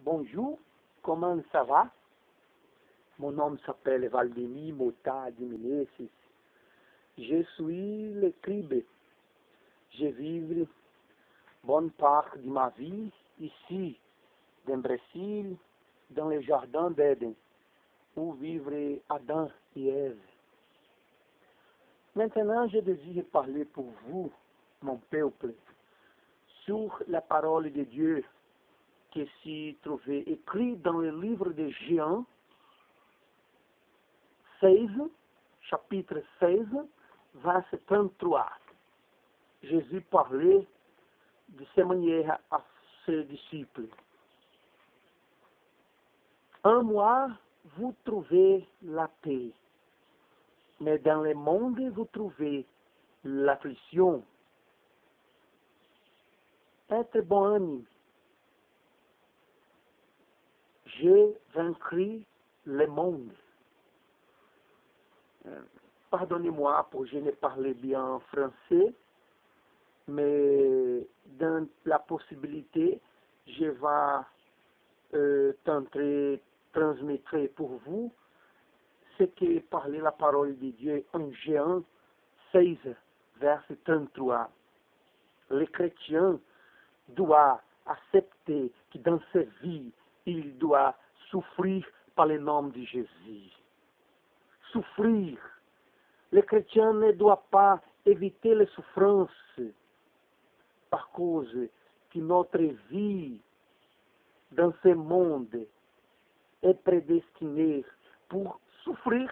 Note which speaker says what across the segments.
Speaker 1: Bonjour, comment ça va? Mon nom s'appelle Valdemir Mota de Menezes. Je suis l'écrivain. Je vis bonne part de ma vie ici, dans le Brésil, dans le jardin d'Éden, où vivent Adam et Ève. Maintenant, je désire parler pour vous, mon peuple, sur la parole de Dieu qui s'y trouvait écrit dans le livre de Jean 16, chapitre 16, verset 33. Jésus parlait de cette manière à ses disciples. En moi, vous trouvez la paix, mais dans le monde, vous trouvez l'affliction. Être bon ami. J'ai vaincu le monde. Pardonnez-moi pour je ne parle bien français, mais dans la possibilité, je vais tenter transmettre pour vous ce que parlait la parole de Dieu en Jean 16, verset 33. Le chrétien doit accepter que dans sa vie, il doit souffrir par le nom de Jésus. Souffrir. Le chrétien ne doit pas éviter les souffrances par cause que notre vie dans ce monde est prédestinée pour souffrir.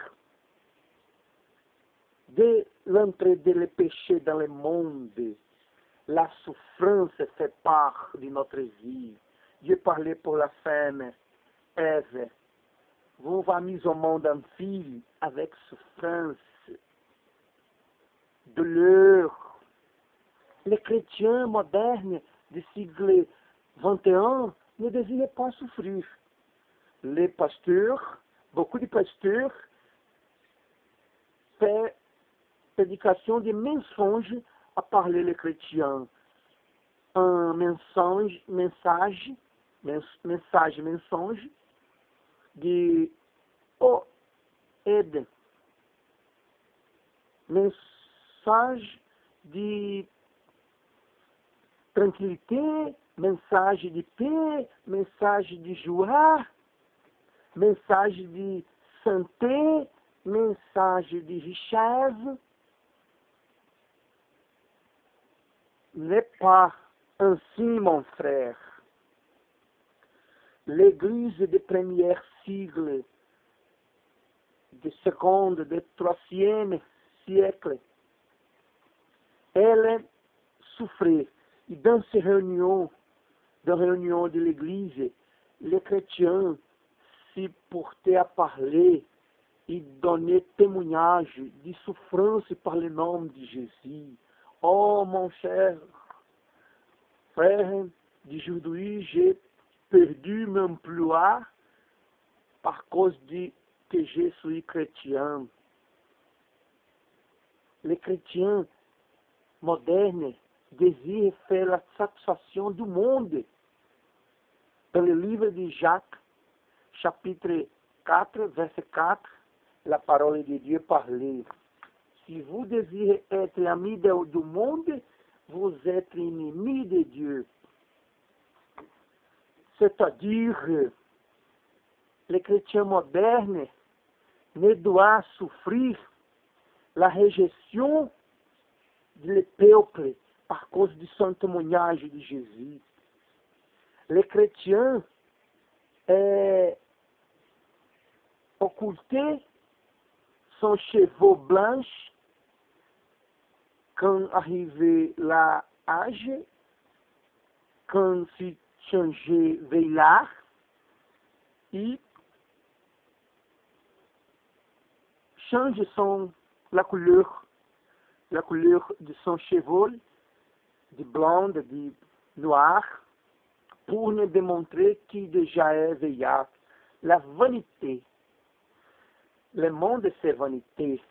Speaker 1: Dès l'entrée des péchés dans le monde, la souffrance fait part de notre vie. Dieu parlait pour la femme, Ève. Vous va mise au monde en fille avec souffrance, douleur. Les chrétiens modernes du siècle XXI ne désirent pas souffrir. Les pasteurs, beaucoup de pasteurs, font prédication de mensonges à parler les chrétiens. Un mensonge de aide, mensagem de tranquilité, mensagem de paix, mensagem de joie, mensagem de santé, mensagem de richesse. N'est pas ainsi, mon frère. L'Église de premier siècle, de second, de troisième siècle, elle souffrait. Et dans ces réunions de l'Église, les chrétiens s'y portaient à parler et donner témoignage de souffrance par le nom de Jésus. Oh, mon cher frère, d'aujourd'hui, j'ai perdu mon emploi par cause de que je suis chrétien. Les chrétiens modernes désirent faire la satisfaction du monde. Dans le livre de Jacques, chapitre 4, verset 4, la parole de Dieu parlait. Si vous désirez être amis du monde, vous êtes ennemis de Dieu. C'est-à-dire, les chrétiens modernes ne doivent souffrir la réjection du peuple par cause du son témoignage de Jésus. Les chrétiens occultaient son cheveux blancs quand arrivait l'âge, quand se changeait veillard, et change la couleur de son cheveux, de blanc, de noir, pour nous démontrer qu'il déjà est veillard. La vanité. Le monde, c'est vanité.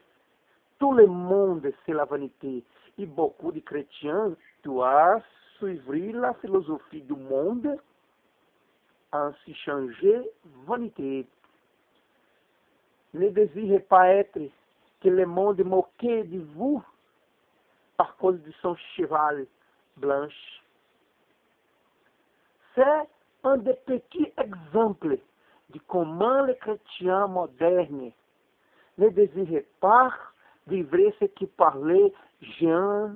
Speaker 1: Tout le monde, c'est la vanité. Et beaucoup de chrétiens doivent suivre la philosophie du monde ainsi changer vanité. Ne désirez pas être que le monde moque de vous par cause de son cheval blanche. C'est un des petits exemples de comment les chrétiens modernes ne désirent pas vivre ce qui parlait Jean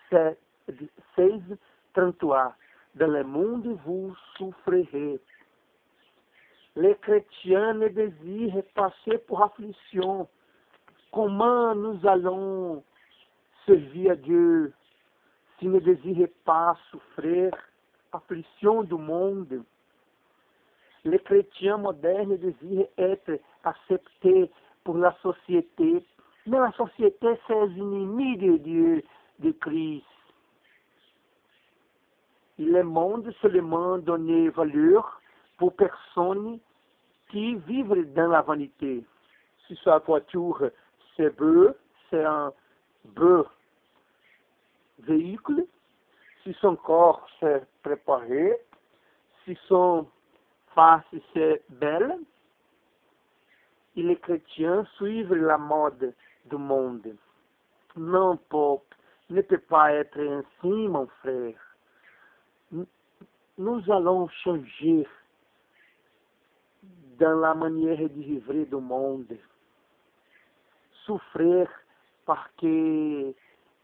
Speaker 1: 16:33. Dans le monde, vous souffrirez. Les chrétiens ne désirent passer pour affliction. Comment nous allons servir à Dieu si ne désirons pas souffrir affliction du monde? Les chrétiens modernes désirent être acceptés pour la société, mais la société, c'est l'ennemi de Dieu, de Christ. Et le monde seulement donne valeur pour personnes qui vivent dans la vanité. Si sa voiture, c'est beau, c'est un beau véhicule. Si son corps, c'est préparé. Si son face, c'est belle. Et les chrétiens suivent la mode du monde. Non, Pope, ne peut pas être ainsi, mon frère. Nous allons changer dans la manière de vivre du monde. Souffrir parce que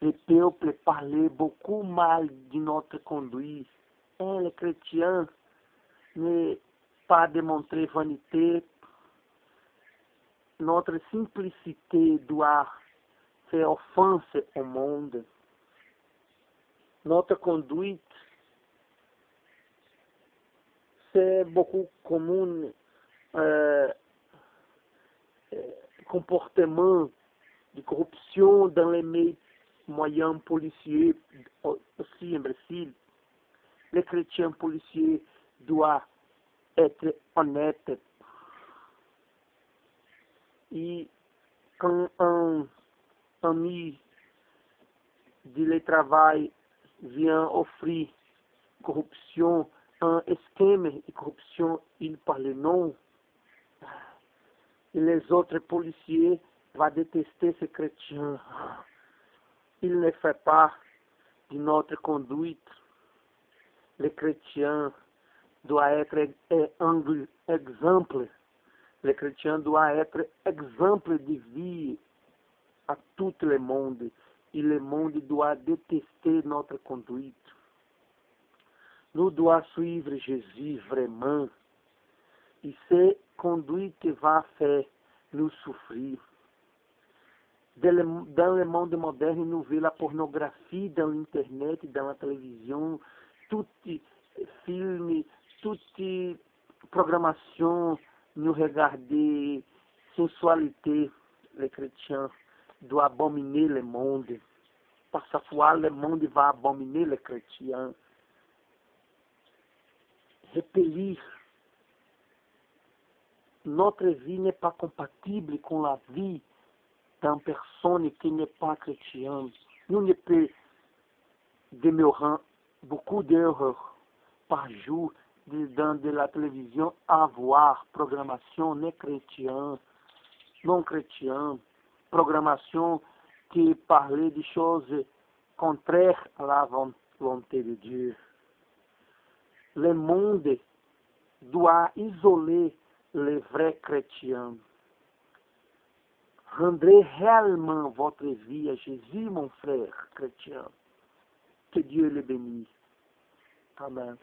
Speaker 1: le peuple parlait beaucoup mal de notre conduite. Et les chrétiens ne pas démontrer vanité. Notre simplicité doit faire offense au monde. Notre conduite, c'est beaucoup commun. Comportement de corruption dans les moyens policiers aussi imbéciles. Les chrétiens policiers doivent être honnêtes. Et quand un ami de travail vient offrir corruption, un esquema de corruption, il parle non. Et les autres policiers vont détester ces chrétiens. Il ne fait pas de notre conduite. Les chrétiens doivent être un exemple. Les chrétiens doivent être exemple de vie à tout le monde. Et le monde doit détester notre conduite. Nous devons suivre Jésus vraiment. Et cette conduite va faire nous souffrir. Dans le monde moderne, nous voyons la pornographie dans l'internet, dans la télévision, tout filme, toute programmation, nous regarder sensualité. Les chrétiens doivent abominer le monde. Par sa foi, le monde va abominer les chrétiens. Repelir. Notre vie n'est pas compatible avec la vie d'une personne qui n'est pas chrétienne. Nous ne pouvons demeurer beaucoup d'heures par jour dans de la télévision à voir programmation non chrétienne, programmation qui parlait de choses contraires à la volonté de Dieu. Le monde doit isoler les vrais chrétiens. Rendez réellement votre vie à Jésus, mon frère chrétien. Que Dieu le bénisse. Amen.